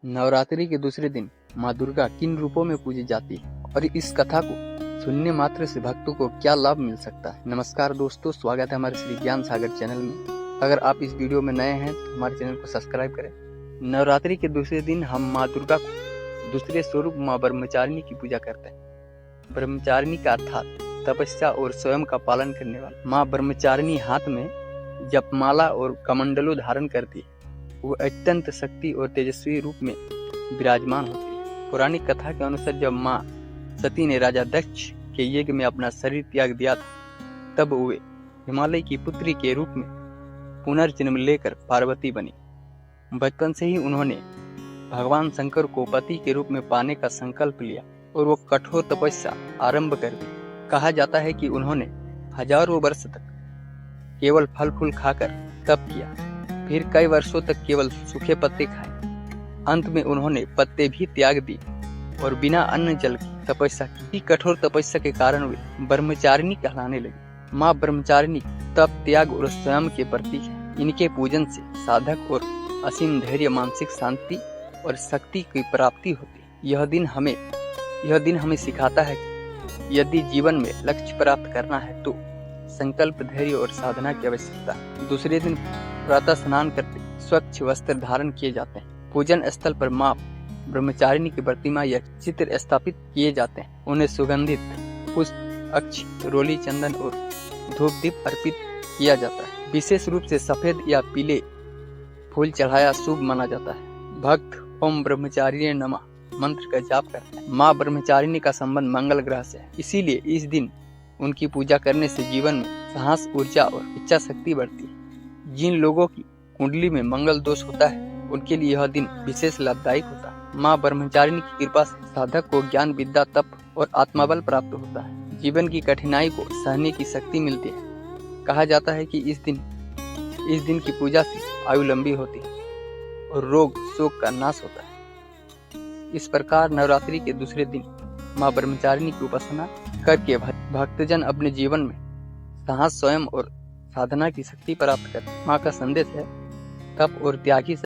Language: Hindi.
नवरात्रि के दूसरे दिन माँ दुर्गा किन रूपों में पूजी जाती है और इस कथा को सुनने मात्र से भक्तों को क्या लाभ मिल सकता है। नमस्कार दोस्तों, स्वागत है हमारे श्री ज्ञान सागर चैनल में। अगर आप इस वीडियो में नए हैं तो हमारे चैनल को सब्सक्राइब करें। नवरात्रि के दूसरे दिन हम माँ दुर्गा को दूसरे स्वरूप माँ ब्रह्मचारिणी की पूजा करते हैं। ब्रह्मचारिणी का अर्थात तपस्या और स्वयं का पालन करने वाला। माँ ब्रह्मचारिणी हाथ में जपमाला और कमंडलो धारण करती है। वो अत्यंत शक्ति और तेजस्वी रूप में विराजमान होती है। पौराणिक कथा के अनुसार जब माँ सती ने राजा दक्ष के यज्ञ में अपना शरीर त्याग दिया था, तब वे हिमालय की पुत्री के रूप में पुनर्जन्म लेकर पार्वती बनी। बचपन से ही उन्होंने भगवान शंकर को पति के रूप में पाने का संकल्प लिया और वो कठोर तपस्या आरंभ कर दी। कहा जाता है कि उन्होंने हजारों वर्ष तक केवल फल फूल खाकर तप किया, फिर कई वर्षों तक केवल सूखे पत्ते खाए। अंत में उन्होंने पत्ते भी त्याग दिए और बिना अन्न जल की तपस्या की। कठोर तपस्या के कारण वे ब्रह्मचारिणी कहलाने लगी। माँ ब्रह्मचारिणी तप, त्याग और स्वयं के प्रतीक है। इनके पूजन से साधक और असीम धैर्य, मानसिक शांति और शक्ति की प्राप्ति होती है। यह दिन हमें सिखाता है कि यदि जीवन में लक्ष्य प्राप्त करना है तो संकल्प, धैर्य और साधना की आवश्यकता है। दूसरे दिन प्रातः स्नान करके स्वच्छ वस्त्र धारण किए जाते हैं। पूजन स्थल पर माँ ब्रह्मचारिणी की प्रतिमा या चित्र स्थापित किए जाते हैं। उन्हें सुगंधित पुष्प, अक्ष, रोली, चंदन और धूप दीप अर्पित किया जाता है। विशेष रूप से सफेद या पीले फूल चढ़ाया शुभ माना जाता है। भक्त ओम ब्रह्मचारिणी नमः मंत्र का जाप करते हैं। माँ ब्रह्मचारिणी का संबंध मंगल ग्रह से है, इसीलिए इस दिन उनकी पूजा करने से जीवन में साहस, ऊर्जा और इच्छा शक्ति बढ़ती है। जिन लोगों की कुंडली में मंगल दोष होता है उनके लिए यह दिन विशेष लाभदायक होता है। माँ ब्रह्मचारिणी की कृपा से साधक को ज्ञान, विद्या, तप और आत्मबल प्राप्त होता है। जीवन की कठिनाई को सहने की शक्ति मिलती है। कहा जाता है कि इस दिन की पूजा से आयु लंबी होती है और रोग शोक का नाश होता है। इस प्रकार नवरात्रि के दूसरे दिन माँ ब्रह्मचारिणी की उपासना करके भक्तजन अपने जीवन में साहस, स्वयं और साधना की शक्ति प्राप्त करते हैं। माँ का संदेश है तप और त्याग ही